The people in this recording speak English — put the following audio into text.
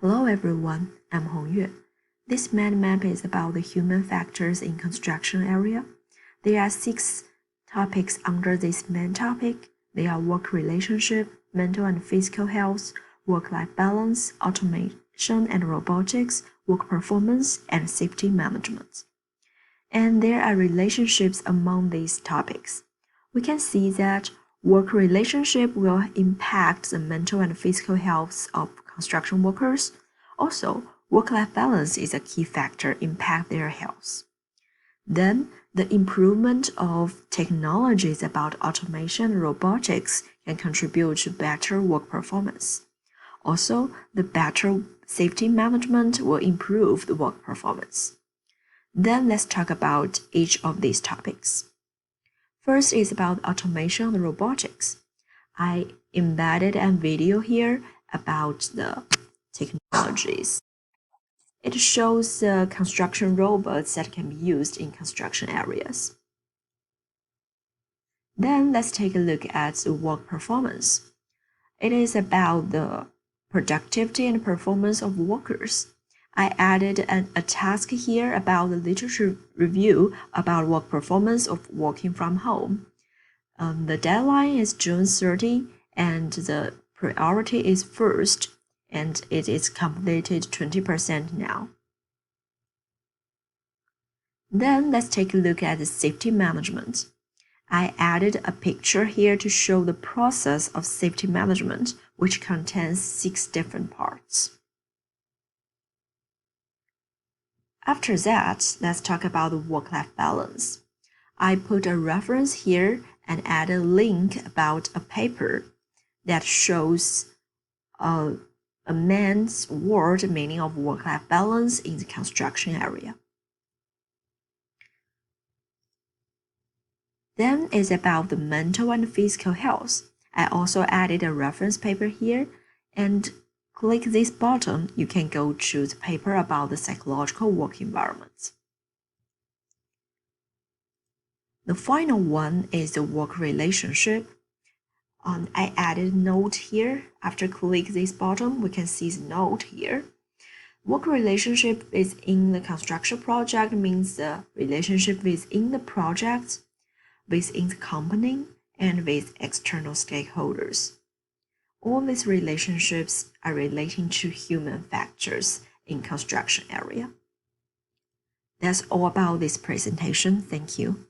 Hello everyone, I'm Hongyue. This mind map is about the human factors in construction area. There are 6 topics under this main topic. They are work relationship, mental and physical health, work-life balance, automation and robotics, work performance, and safety management. And there are relationships among these topics. We can see that work relationship will impact the mental and physical health of construction workers. Also, work-life balance is a key factor impact their health. Then, the improvement of technologies about automation and robotics can contribute to better work performance. Also, the better safety management will improve the work performance. Then let's talk about each of these topics. First is about automation and robotics. I embedded a video here about the technologies. It shows the construction robots that can be used in construction areas. Then let's take a look at the work performance. It is about the productivity and performance of workers. I added a task here about the literature review about work performance of working from home. The deadline is June 30 and the priority is first, and it is completed 20% now. Then let's take a look at the safety management. I added a picture here to show the process of safety management, which contains 6 different parts. After that, let's talk about the work-life balance. I put a reference here and add a link about a paper that shows a man's word meaning of work-life balance in the construction area. Then is about the mental and physical health. I also added a reference paper here, and click this button, you can go to the paper about the psychological work environment. The final one is the work relationship. I added a note here. After click this button, we can see the note here. Work relationship is in the construction project means the relationship within the project, within the company, and with external stakeholders. All these relationships are relating to human factors in construction area. That's all about this presentation. Thank you.